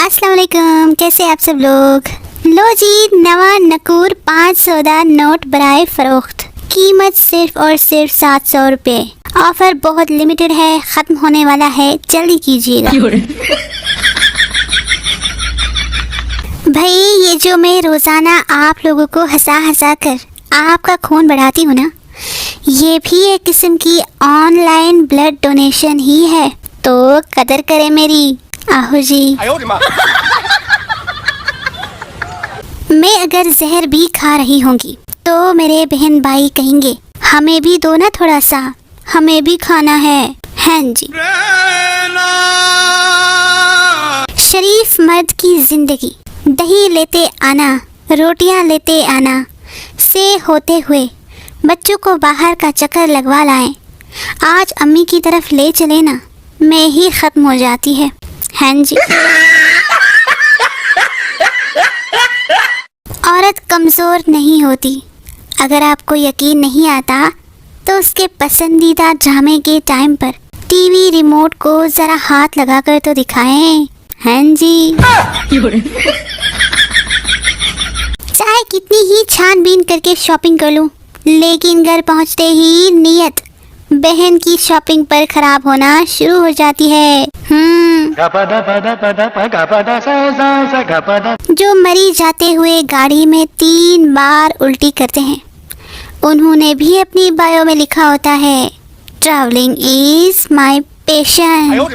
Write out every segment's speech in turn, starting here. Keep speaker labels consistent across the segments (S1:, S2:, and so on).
S1: अस्सलाम वालेकुम, कैसे आप सब लोग। लो जी, नवा नकूर 500 दा नोट बराए फरोख्त। कीमत सिर्फ और सिर्फ 700 रुपये। ऑफर बहुत लिमिटेड है, खत्म होने वाला है, जल्दी कीजिएगा। भाई ये जो मैं रोजाना आप लोगों को हंसा हंसा कर आपका खून बढ़ाती हूँ ना, ये भी एक किस्म की ऑनलाइन ब्लड डोनेशन ही है, तो कदर करें मेरी। आहो जी। मैं अगर जहर भी खा रही होंगी तो मेरे बहन भाई कहेंगे हमें भी दो ना थोड़ा सा, हमें भी खाना है। हाँ जी। शरीफ मर्द की जिंदगी दही लेते आना, रोटियां लेते आना से होते हुए बच्चों को बाहर का चक्कर लगवा लाएं, आज अम्मी की तरफ ले चले ना, मैं ही खत्म हो जाती है। हाँ जी। औरत कमज़ोर नहीं होती। अगर आपको यकीन नहीं आता तो उसके पसंदीदा ड्रामे के टाइम पर टीवी रिमोट को ज़रा हाथ लगाकर तो दिखाएं। हाँ जी। चाहे कितनी ही छानबीन करके शॉपिंग कर लूं, लेकिन घर पहुंचते ही नीयत बहन की शॉपिंग पर खराब होना शुरू हो जाती है। जो मरी जाते हुए गाड़ी में 3 बार उल्टी करते हैं, उन्होंने भी अपनी बायो में लिखा होता है, ट्रैवलिंग इज माय पैशन।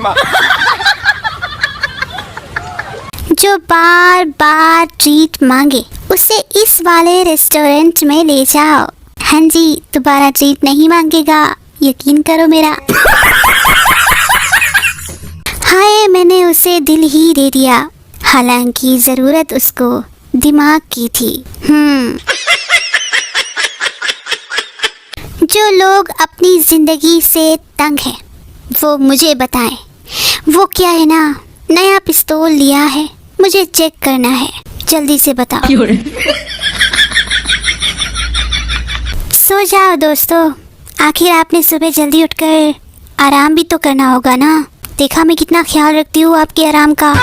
S1: जो बार बार ट्रीट मांगे उसे इस वाले रेस्टोरेंट में ले जाओ। हाँ जी, दोबारा ट्रीट नहीं मांगेगा, यकीन करो मेरा। हाय, मैंने उसे दिल ही दे दिया, हालांकि जरूरत उसको दिमाग की थी। जो लोग अपनी जिंदगी से तंग हैं, वो मुझे बताएं, वो क्या है ना, नया पिस्तौल लिया है, मुझे चेक करना है, जल्दी से बताओ। सो जाओ दोस्तों, आखिर आपने सुबह जल्दी उठकर आराम भी तो करना होगा ना। देखा मैं कितना ख्याल रखती हूँ आपके आराम का।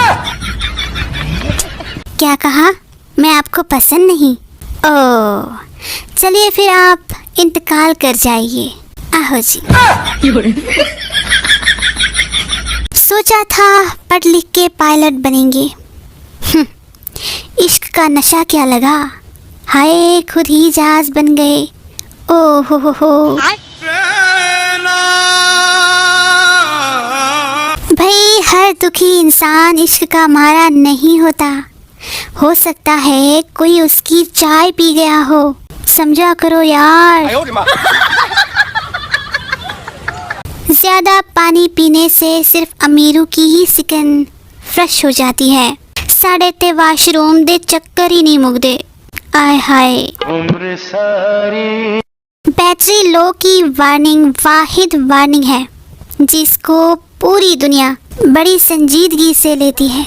S1: क्या कहा? मैं आपको पसंद नहीं? ओह, चलिए फिर आप इंतकाल कर जाइए। आहो जी। सोचा था पढ़ लिख के पायलट बनेंगे, इश्क का नशा क्या लगा, हाय खुद ही जहाज बन गए। ओ हो। भाई हर दुखी इंसान इश्क का मारा नहीं होता, हो सकता है कोई उसकी चाय पी गया हो, समझा करो यार। ज्यादा पानी पीने से सिर्फ अमीरों की ही स्किन फ्रेश हो जाती है, साढ़े ते वाशरूम दे चक्कर ही नहीं मुकदे। आय हाय। बैटरी लो की वार्निंग वाहिद वार्निंग है जिसको पूरी दुनिया बड़ी संजीदगी से लेती है।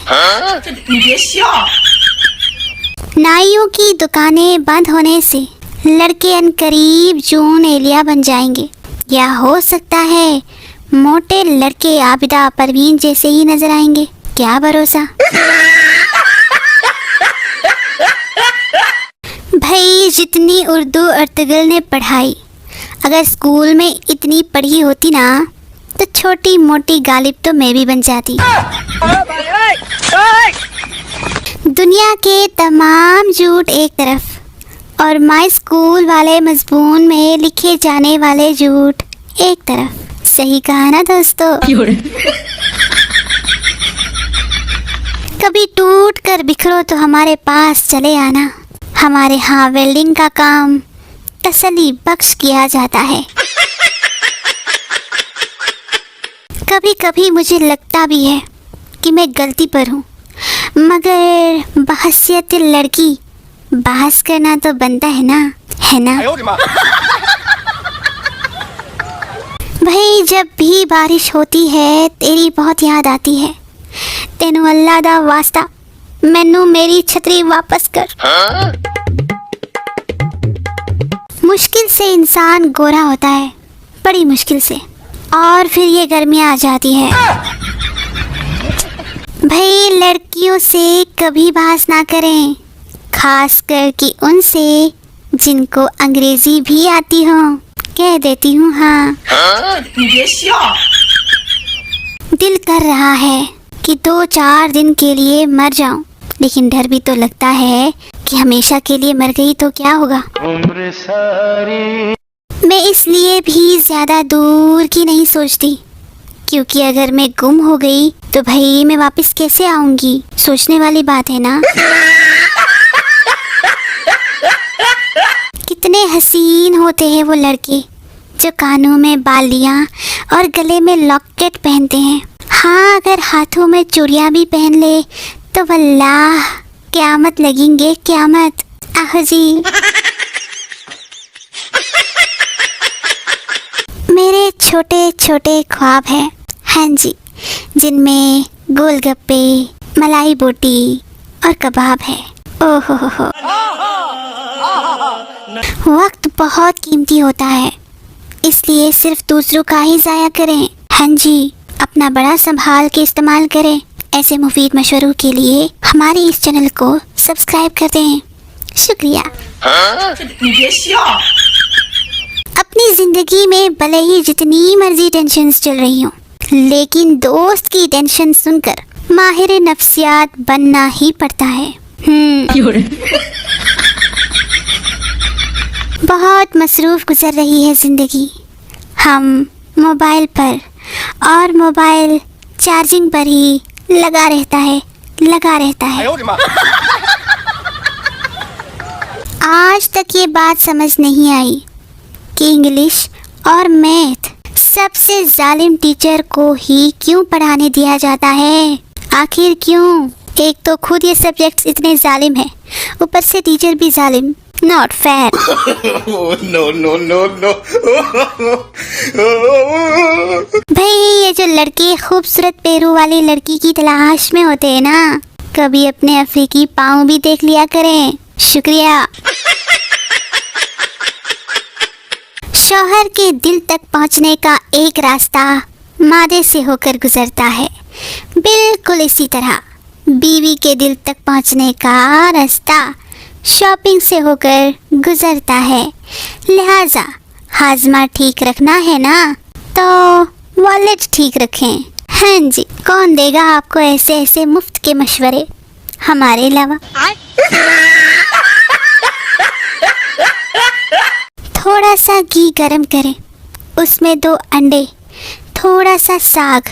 S1: नाइयों की दुकानें बंद होने से लड़के अनकरीब जून एलिया बन जाएंगे, या हो सकता है मोटे लड़के आबिदा परवीन जैसे ही नजर आएंगे, क्या भरोसा। भाई जितनी उर्दू अर्तुगरुल ने पढ़ाई, अगर स्कूल में इतनी पढ़ी होती ना, तो छोटी मोटी गालिब तो मैं भी बन जाती। दुनिया के तमाम झूठ एक तरफ और माय स्कूल वाले मजमून में लिखे जाने वाले झूठ एक तरफ। सही कहा ना दोस्तों। कभी टूट कर बिखरो तो हमारे पास चले आना, हमारे यहाँ वेल्डिंग का काम तसल्ली बख्श किया जाता है। कभी कभी मुझे लगता भी है कि मैं गलती पर हूँ, मगर बहसियत लड़की बहस करना तो बनता है ना, है ना। भाई जब भी बारिश होती है तेरी बहुत याद आती है, तेनू अल्लाह दा वास्ता मैनू मेरी छतरी वापस कर। मुश्किल से इंसान गोरा होता है, बड़ी मुश्किल से, और फिर ये गर्मियाँ आ जाती है। भाई लड़कियों से कभी बहस ना करें, खास कर कि उनसे जिनको अंग्रेजी भी आती हो। कह देती हूँ हाँ। दिल कर रहा है कि 2-4 दिन के लिए मर जाऊं, लेकिन डर भी तो लगता है कि हमेशा के लिए मर गई तो क्या होगा।
S2: उम्र सारी
S1: मैं इसलिए भी ज्यादा दूर की नहीं सोचती, क्योंकि अगर मैं गुम हो गई तो भाई मैं वापस कैसे आऊंगी। सोचने वाली बात है ना। कितने हसीन होते हैं वो लड़के जो कानों में बालियां और गले में लॉकेट पहनते हैं। हाँ, अगर हाथों में चूड़ियां भी पहन ले तो वल्लाह क़यामत लगेंगे, क़यामत। आहो जी। मेरे छोटे छोटे ख्वाब हैं, हाँ जी, जिनमें गोलगप्पे, मलाई बोटी और कबाब है। ओहो हो। वक्त बहुत कीमती होता है, इसलिए सिर्फ दूसरों का ही ज़ाया करें। हाँ जी, अपना बड़ा संभाल के इस्तेमाल करें। ऐसे मुफीद मशवरों के लिए हमारे इस चैनल को सब्सक्राइब कर दें। शुक्रिया। अपनी ज़िंदगी में भले ही जितनी मर्जी टेंशन्स चल रही हों, लेकिन दोस्त की टेंशन सुनकर माहिर नफ्सियात बनना ही पड़ता है। बहुत मसरूफ़ गुजर रही है ज़िंदगी। हम मोबाइल पर और मोबाइल चार्जिंग पर ही लगा रहता है। आज तक ये बात समझ नहीं आई कि इंग्लिश और मैथ सबसे जालिम टीचर को ही क्यों पढ़ाने दिया जाता है। आखिर क्यों? एक तो खुद ये सब्जेक्ट्स इतने जालिम हैं, ऊपर से टीचर भी जालिम। Not fair.
S2: no.
S1: भाई ये जो लड़के खूबसूरत पैरों वाली लड़की की तलाश में होते हैं ना, कभी अपने अफ्रीकी पाँव भी देख लिया करें। शुक्रिया। शौहर के दिल तक पहुंचने का एक रास्ता मादे से होकर गुजरता है, बिल्कुल इसी तरह बीवी के दिल तक पहुंचने का रास्ता शॉपिंग से होकर गुजरता है। लिहाजा हाजमा ठीक रखना है ना, तो वॉलेट ठीक रखें। हाँ जी, कौन देगा आपको ऐसे ऐसे मुफ्त के मशवरे हमारे अलावा। थोड़ा सा घी गरम करें, उसमें 2 अंडे, थोड़ा सा साग,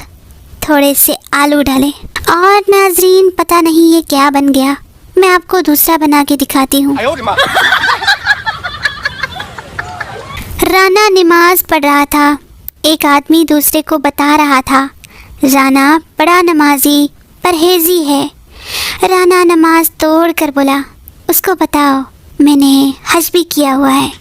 S1: थोड़े से आलू डालें और नाजरीन पता नहीं ये क्या बन गया, मैं आपको दूसरा बना के दिखाती हूँ। राना नमाज पढ़ रहा था, एक आदमी दूसरे को बता रहा था राना बड़ा नमाजी परहेजी है। राना नमाज तोड़ कर बोला, उसको बताओ मैंने हज भी किया हुआ है।